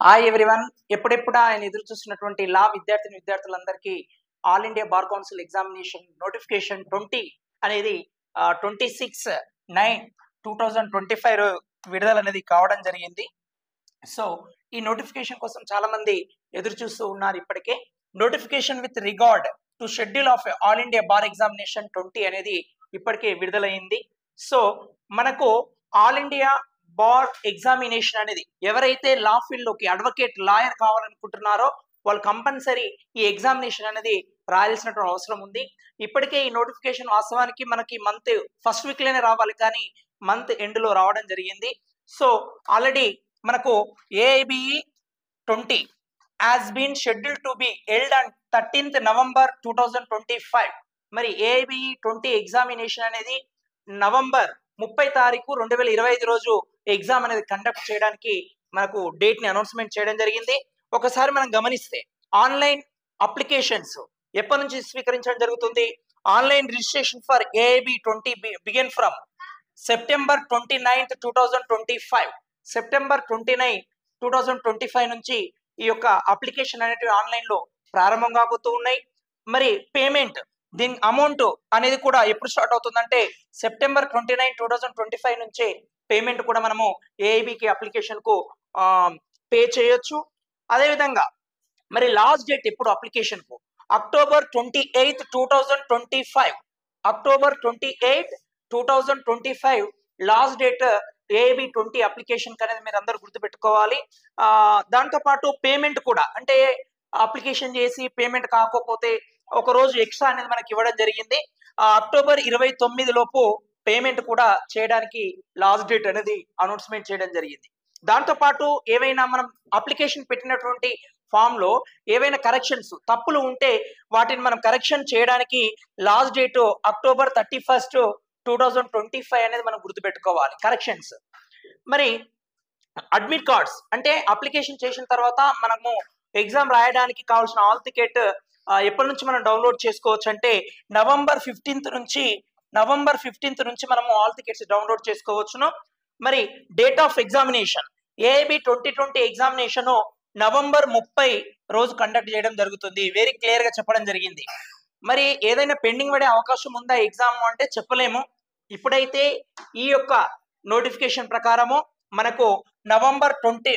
Hi everyone. ఎప్పుడెప్పుడు ఆయన ఎదురు చూస్తున్నటువంటి లా విద్యార్థులందరికీ all India bar council examination notification 20 అనేది 26/9/2025 విడుదల అనేది కావడం జరిగింది. సో ఈ నోటిఫికేషన్ కోసం చాలా మంది ఎదురు చూస్తూ ఉన్నారు. ఇప్పటికే notification with regard to schedule of all India bar examination 20 అనేది ఇప్పటికే విడుదలైంది. సో మనకు ఆల్ ఇండియా బార్ ఎగ్జామినేషన్ అనేది ఎవరైతే లా ఫీల్డ్ లోకి అడ్వకేట్ లాయర్ కావాలనుకుంటున్నారో వాళ్ళు కంపల్సరీ ఈ ఎగ్జామినేషన్ అనేది రాయాల్సినటువంటి అవసరం ఉంది. ఇప్పటికే ఈ నోటిఫికేషన్ వాస్తవానికి మనకి మంత్ ఫస్ట్ వీక్ లోనే రావాలి, కానీ మంత్ ఎండ్ లో రావడం జరిగింది. సో ఆల్రెడీ మనకు AIBE 20 has been scheduled to be held on 13th November 2025. మరి ఏఐబిఈ 20 ఎగ్జామినేషన్ అనేది నవంబర్ 30 తారీఖు 2025 రోజు ఎగ్జామ్ అనేది కండక్ట్ చేయడానికి మనకు డేట్ ని అనౌన్స్మెంట్ చేయడం జరిగింది. ఒకసారి మనం గమనిస్తే ఆన్లైన్ అప్లికేషన్స్ ఎప్పటి నుంచి స్వీకరించడం జరుగుతుంది? Online registration for AIB 20 begin from September 29th 2025. September 29, 2025 నుంచి ఈ యొక్క అప్లికేషన్ అనేటివి ఆన్లైన్ లో ప్రారంభం కాబోతూ ఉన్నాయి. మరి పేమెంట్ దీని అమౌంట్ అనేది కూడా ఎప్పుడు స్టార్ట్ అవుతుందంటే సెప్టెంబర్ 29, 2025 నుంచే పేమెంట్ కూడా మనము ఏఐబికి అప్లికేషన్ కు పే చేయొచ్చు. అదేవిధంగా మరి లాస్ట్ డేట్ ఎప్పుడు అప్లికేషన్ కు? October 28, 2025. October 28, 2025 last date AIB 20 application అనేది మీరు అందరూ గుర్తుపెట్టుకోవాలి. దాంతో పాటు పేమెంట్ కూడా, అంటే అప్లికేషన్ చేసి పేమెంట్ కాకపోతే ఒక రోజు ఎక్స్ట్రా అనేది మనకి ఇవ్వడం జరిగింది. అక్టోబర్ 29 లోపు పేమెంట్ కూడా చేయడానికి లాస్ట్ డేట్ అనేది అనౌన్స్మెంట్ చేయడం జరిగింది. దాంతో పాటు ఏవైనా మనం అప్లికేషన్ పెట్టినటువంటి ఫామ్ లో ఏవైనా కరెక్షన్స్ తప్పులు ఉంటే వాటిని మనం కరెక్షన్ చేయడానికి లాస్ట్ డేట్ అక్టోబర్ 31st 2025 అనేది మనం గుర్తుపెట్టుకోవాలి కరెక్షన్స్. మరి అడ్మిట్ కార్డ్స్ అంటే అప్లికేషన్ చేసిన తర్వాత మనము ఎగ్జామ్ రాయడానికి కావాల్సిన హాల్ టికెట్ ఎప్పటి నుంచి మనం డౌన్లోడ్ చేసుకోవచ్చు అంటే నవంబర్ 15th నుంచి మనము హాల్ టికెట్స్ డౌన్లోడ్ చేసుకోవచ్చును. మరి date of examination AIB 2020 examination November 30 రోజు కండక్ట్ చేయడం జరుగుతుంది. వెరీ క్లియర్ గా చెప్పడం జరిగింది. మరి ఏదైనా పెండింగ్ పడే అవకాశం ఉందా ఎగ్జామ్ అంటే చెప్పలేము. ఇప్పుడైతే ఈ యొక్క నోటిఫికేషన్ ప్రకారము మనకు నవంబర్ 30,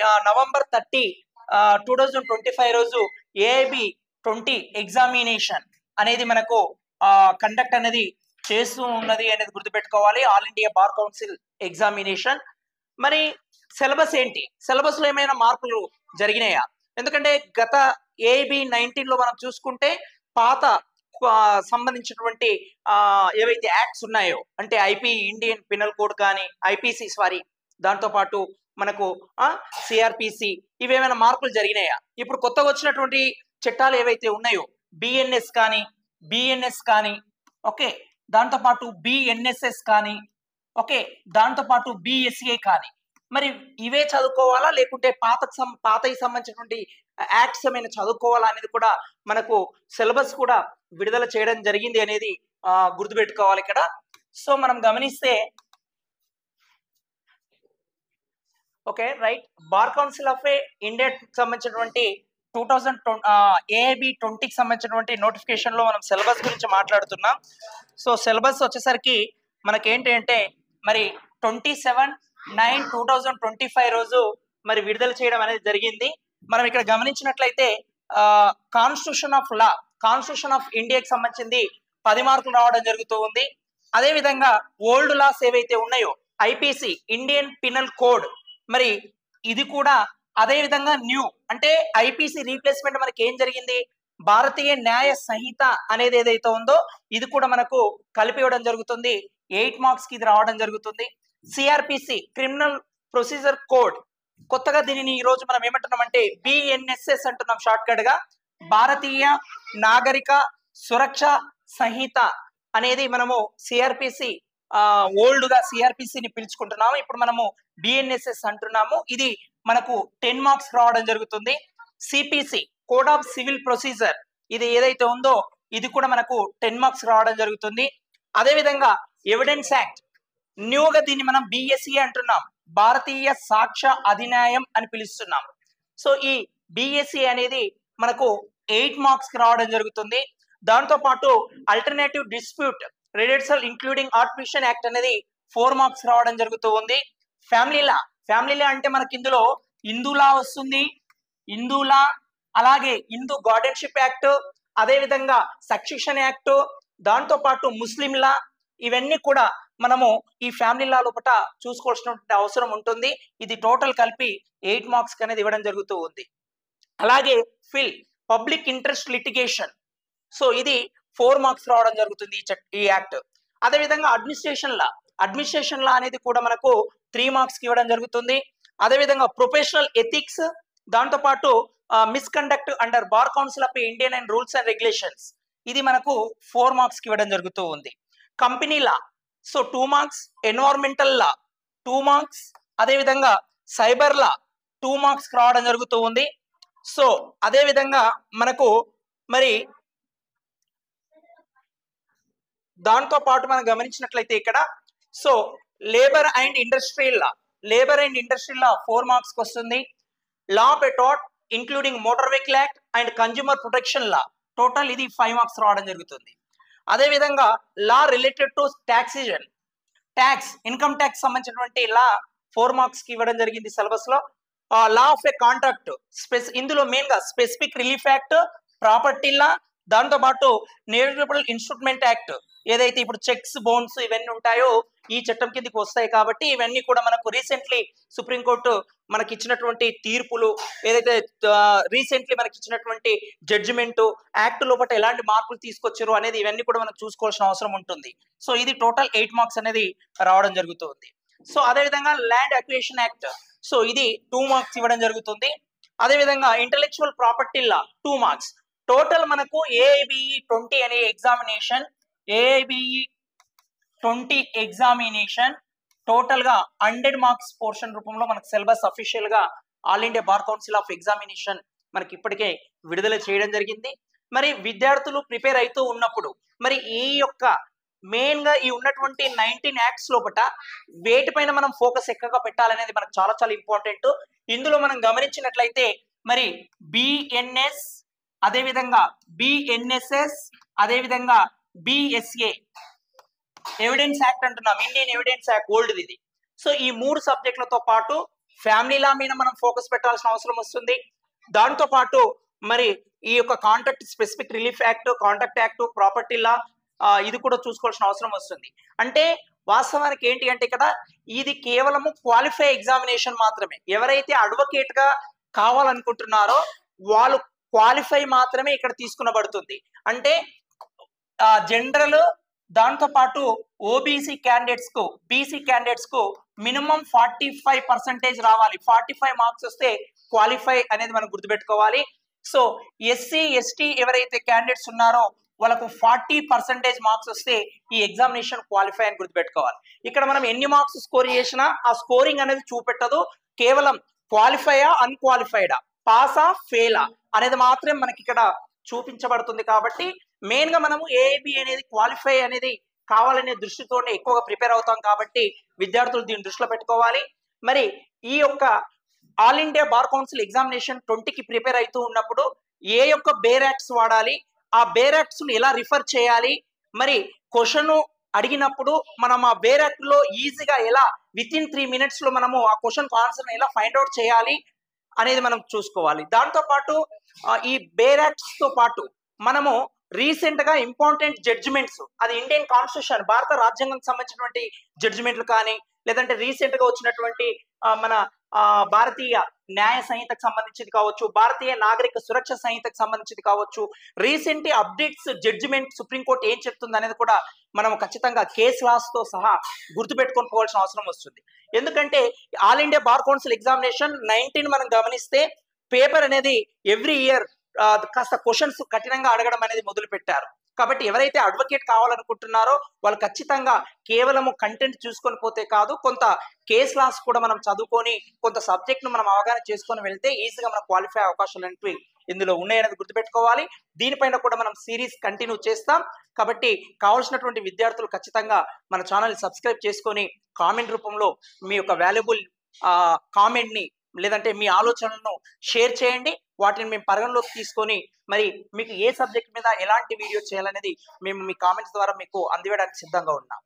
2025 రోజు ఏఐబి 20 ఎగ్జామినేషన్ అనేది మనకు కండక్ట్ అనేది చేస్తూ ఉన్నది అనేది గుర్తుపెట్టుకోవాలి. All India bar council examination. మరి సిలబస్ ఏంటి? సిలబస్ లో ఏమైనా మార్పులు జరిగినాయా? ఎందుకంటే గత ఏఐబి 19 లో మనం చూసుకుంటే పాత సంబంధించినటువంటి ఏవైతే యాక్ట్స్ ఉన్నాయో అంటే ఇండియన్ పినల్ కోడ్ కానీ ఐపీసీ దాంతో పాటు మనకు సిఆర్పిసి ఇవేమైనా మార్పులు జరిగినాయా? ఇప్పుడు కొత్తగా వచ్చినటువంటి చట్టాలు ఏవైతే ఉన్నాయో బిఎన్ఎస్ కానీ ఓకే, దాంతో పాటు బిఎన్ఎస్ఎస్ కానీ ఓకే, దాంతో పాటు బిఎస్ఏ కానీ మరి ఇవే చదువుకోవాలా లేకుంటే పాతకి సంబంధించినటువంటి యాక్ట్స్ ఏమైనా చదువుకోవాలా అనేది కూడా మనకు సిలబస్ కూడా విడుదల చేయడం జరిగింది అనేది గుర్తుపెట్టుకోవాలి ఇక్కడ. సో మనం గమనిస్తే okay right, bar Council of India సంబంధించినటువంటి 2020 ఏఐబి 20కి సంబంధించినటువంటి నోటిఫికేషన్ లో మనం సిలబస్ గురించి మాట్లాడుతున్నాం. సో సిలబస్ వచ్చేసరికి మనకేంటి అంటే మరి 27/9/2025 రోజు మరి విడుదల చేయడం అనేది జరిగింది. మనం ఇక్కడ గమనించినట్లయితే కాన్స్టిట్యూషన్ ఆఫ్ ఇండియాకి సంబంధించింది 10 మార్కులు రావడం జరుగుతూ ఉంది. అదే విధంగా ఓల్డ్ లాస్ ఏవైతే ఉన్నాయో ఐపీసీ ఇండియన్ పినల్ కోడ్ మరి ఇది కూడా అదే విధంగా న్యూ అంటే ఐపీసీ రీప్లేస్మెంట్ మనకి ఏం జరిగింది, భారతీయ న్యాయ సంహిత అనేది ఏదైతే ఉందో ఇది కూడా మనకు కలిపి ఇవ్వడం జరుగుతుంది. 8 మార్క్స్ కి ఇది రావడం జరుగుతుంది. సిఆర్పిసి క్రిమినల్ ప్రొసీజర్ కోడ్ కొత్తగా దీనిని ఈ రోజు మనం ఏమంటున్నాం అంటే బిఎన్ఎస్ఎస్ అంటున్నాం షార్ట్ కట్ గా. భారతీయ నాగరిక సురక్ష సంహిత అనేది మనము సిఆర్పిసి ఓల్డ్ గా సిఆర్పిసిని పిలుచుకుంటున్నాము, ఇప్పుడు మనము బిఎన్ఎస్ఎస్ అంటున్నాము. ఇది మనకు 10 మార్క్స్ రావడం జరుగుతుంది. CPC code of civil procedure ఇది ఏదైతే ఉందో ఇది కూడా మనకు 10 మార్క్స్ రావడం జరుగుతుంది. అదే విధంగా ఎవిడెన్స్ యాక్ట్ న్యూగా దీన్ని మనం బిఎస్ఈ అంటున్నాం, భారతీయ సాక్ష్య అధిన్యాయం అని పిలుస్తున్నాం. సో ఈ బిఎస్సి అనేది మనకు 8 మార్క్స్ కి రావడం జరుగుతుంది. దాంతో పాటు alternative dispute redressal including artificial act అనేది 4 మార్క్స్ రావడం జరుగుతూ ఉంది. ఫ్యామిలీ లా అంటే మనకి ఇందులో హిందూ లా వస్తుంది, హిందూ లా, అలాగే హిందూ గార్డెన్షిప్ యాక్ట్, అదే విధంగా సక్సెషన్ యాక్ట్, దాంతో పాటు ముస్లిం లా, ఇవన్నీ కూడా మనము ఈ ఫ్యామిలీ లా లోపల చూసుకోవాల్సినటువంటి అవసరం ఉంటుంది. ఇది టోటల్ కలిపి 8 మార్క్స్ అనేది ఇవ్వడం జరుగుతూ ఉంది. అలాగే పబ్లిక్ ఇంట్రెస్ట్ లిటిగేషన్, సో ఇది 4 మార్క్స్ రావడం జరుగుతుంది ఈ యాక్ట్. అదే విధంగా అడ్మినిస్ట్రేషన్ లా అనేది కూడా మనకు 3 మార్క్స్ కి ఇవ్వడం జరుగుతుంది. అదే విధంగా ప్రొఫెషనల్ ఎథిక్స్, దాంతో పాటు misconduct under Bar Council of Indian and rules and regulations, ఇది మనకు 4 మార్క్స్ కి ఇవ్వడం జరుగుతూ ఉంది. Company law, so 2 marks, environmental law 2 marks, అదే విధంగా సైబర్ లా 2 మార్క్స్ రావడం జరుగుతూ ఉంది. సో అదే విధంగా మనకు మరి దాంతో పాటు మనం గమనించినట్లయితే ఇక్కడ so labour and industrial law 4 marks కి వస్తుంది. లా ఆఫ్ ఎటాట్ including motor vehicle act and consumer protection law, total ఇది 5 మార్క్స్ రావడం జరుగుతుంది. అదే విధంగా law related to tax income tax సంబంధించినటువంటి లా 4 మార్క్స్ కి ఇవ్వడం జరిగింది సిలబస్ లో. లా ఆఫ్ ఏ కాంట్రాక్ట్, ఇందులో మెయిన్ గా specific relief act, property law, దాంతో పాటు నేషనల్ ఇన్స్ట్రుమెంట్ యాక్ట్, ఏదైతే ఇప్పుడు చెక్స్ బౌన్స్ ఇవన్నీ ఉంటాయో ఈ చట్టం కిందకి వస్తాయి. కాబట్టి ఇవన్నీ కూడా మనకు రీసెంట్లీ సుప్రీంకోర్టు మనకి ఇచ్చినటువంటి తీర్పులు, ఏదైతే రీసెంట్లీ మనకి ఇచ్చినటువంటి జడ్జిమెంట్, యాక్ట్ లోపల ఎలాంటి మార్పులు తీసుకొచ్చారు అనేది ఇవన్నీ కూడా మనం చూసుకోవాల్సిన అవసరం ఉంటుంది. సో ఇది టోటల్ 8 మార్క్స్ అనేది రావడం జరుగుతుంది. సో అదే విధంగా ల్యాండ్ అక్విజిషన్ యాక్ట్, సో ఇది 2 మార్క్స్ ఇవ్వడం జరుగుతుంది. అదే విధంగా ఇంటెలెక్చువల్ ప్రాపర్టీ లా 2 మార్క్స్. టోటల్ మనకు ఏఐబిఈ 20 అనే ఎగ్జామినేషన్ టోటల్ గా 100 మార్క్స్ పోర్షన్ రూపంలో మనకు సిలబస్ అఫీషియల్ గా all India bar Council of examination మనకి ఇప్పటికే విడుదల చేయడం జరిగింది. మరి విద్యార్థులు ప్రిపేర్ అవుతూ ఉన్నప్పుడు మరి ఈ యొక్క మెయిన్ గా ఈ ఉన్నటువంటి 19 యాక్ట్స్ లోపల వేటిపైన మనం ఫోకస్ ఎక్కువగా పెట్టాలనేది మనకు చాలా చాలా ఇంపార్టెంట్. ఇందులో మనం గమనించినట్లయితే మరి బిఎన్ఎస్, అదే విధంగా బిఎన్ఎస్ఎస్, అదే విధంగా బిఎస్ఏ ఎవిడెన్స్ యాక్ట్ అంటున్నాం, ఇండియన్ ఎవిడెన్స్ యాక్ట్ ఓల్డ్ ఇది. సో ఈ 3 సబ్జెక్టులతో పాటు ఫ్యామిలీ లా మీద మనం ఫోకస్ పెట్టాల్సిన అవసరం వస్తుంది. దాంతో పాటు మరి ఈ యొక్క contract specific relief act, contract act, property law, ఇది కూడా చూసుకోవాల్సిన అవసరం వస్తుంది. అంటే వాస్తవానికి ఏంటి అంటే కదా ఇది కేవలము క్వాలిఫై ఎగ్జామినేషన్ మాత్రమే. ఎవరైతే అడ్వకేట్ గా కావాలనుకుంటున్నారో వాళ్ళు క్వాలిఫై మాత్రమే ఇక్కడ తీసుకునబడుతుంది. అంటే జనరల్, దాంతో పాటు ఓబీసీ క్యాండిడేట్స్ కు, బీసీ క్యాండిడేట్స్ కు మినిమం 45% రావాలి. 45 మార్క్స్ వస్తే క్వాలిఫై అనేది మనం గుర్తుపెట్టుకోవాలి. సో ఎస్సీ ఎస్టీ ఎవరైతే క్యాండిడేట్స్ ఉన్నారో వాళ్ళకు 40% మార్క్స్ వస్తే ఈ ఎగ్జామినేషన్ క్వాలిఫై అని గుర్తుపెట్టుకోవాలి. ఇక్కడ మనం ఎన్ని మార్క్స్ స్కోర్ చేసినా ఆ స్కోరింగ్ అనేది చూపెట్టదు, కేవలం క్వాలిఫైయా అన్క్వాలిఫైడా, పాసా ఫెయిలా అనేది మాత్రమే మనకి ఇక్కడ చూపించబడుతుంది. కాబట్టి మెయిన్ గా మనము ఏఐబి అనేది క్వాలిఫై అనేది కావాలనే దృష్టితోనే ఎక్కువగా ప్రిపేర్ అవుతాం. కాబట్టి విద్యార్థులు దీన్ని దృష్టిలో పెట్టుకోవాలి. మరి ఈ యొక్క all India bar council examination 20కి ప్రిపేర్ అవుతూ ఉన్నప్పుడు ఏ యొక్క బేర్ యాక్ట్స్ వాడాలి, ఆ బేర్ యాక్ట్స్ ను ఎలా రిఫర్ చేయాలి, మరి క్వశ్చన్ అడిగినప్పుడు మనం ఆ బేర్ యాక్ట్ లో ఈజీగా ఎలా విత్ ఇన్ 3 minutes లో మనము ఆ క్వశ్చన్ ఆన్సర్ ఎలా ఫైండ్ అవుట్ చేయాలి అనేది మనం చూసుకోవాలి. దాంతో పాటు ఈ బేర్ యాక్ట్స్ తో పాటు మనము రీసెంట్ గా ఇంపార్టెంట్ జడ్జిమెంట్స్, అది ఇండియన్ కాన్స్టిట్యూషన్ భారత రాజ్యాంగానికి సంబంధించినటువంటి జడ్జిమెంట్లు కానీ, లేదంటే రీసెంట్ గా వచ్చినటువంటి మన భారతీయ న్యాయ సంహితకు సంబంధించింది కావచ్చు, భారతీయ నాగరిక సురక్ష సంహితకు సంబంధించింది కావచ్చు, రీసెంట్ అప్డేట్స్ జడ్జిమెంట్ సుప్రీంకోర్టు ఏం చెప్తుంది అనేది కూడా మనం ఖచ్చితంగా కేస్ లాస్ తో సహా గుర్తుపెట్టుకొని పోవాల్సిన అవసరం వస్తుంది. ఎందుకంటే all India bar council examination 19 మనం గమనిస్తే పేపర్ అనేది ఎవ్రీ ఇయర్ కాస్త క్వశ్చన్స్ కఠినంగా అడగడం అనేది మొదలు పెట్టారు. కాబట్టి ఎవరైతే అడ్వకేట్ కావాలనుకుంటున్నారో వాళ్ళు ఖచ్చితంగా కేవలము కంటెంట్ చూసుకొని పోతే కాదు, కొంత కేస్ లాస్ కూడా మనం చదువుకొని కొంత సబ్జెక్ట్ ను మనం అవగాహన చేసుకొని వెళ్తే ఈజీగా మనం క్వాలిఫై అవకాశాలు అనేవి ఇందులో ఉన్నాయనేది గుర్తుపెట్టుకోవాలి. దీనిపైన కూడా మనం సిరీస్ కంటిన్యూ చేస్తాం. కాబట్టి కావాల్సినటువంటి విద్యార్థులు ఖచ్చితంగా మన ఛానల్ సబ్స్క్రైబ్ చేసుకొని కామెంట్ రూపంలో మీ యొక్క వాల్యుబుల్ కామెంట్ ని లేదంటే మీ ఆలోచనలను షేర్ చేయండి. వాటిని మేము పరిగణలోకి తీసుకొని మరి మీకు ఏ సబ్జెక్ట్ మీద ఎలాంటి వీడియో చేయాలనేది మేము మీ కామెంట్స్ ద్వారా మీకు అందివ్వడానికి సిద్ధంగా ఉన్నాం.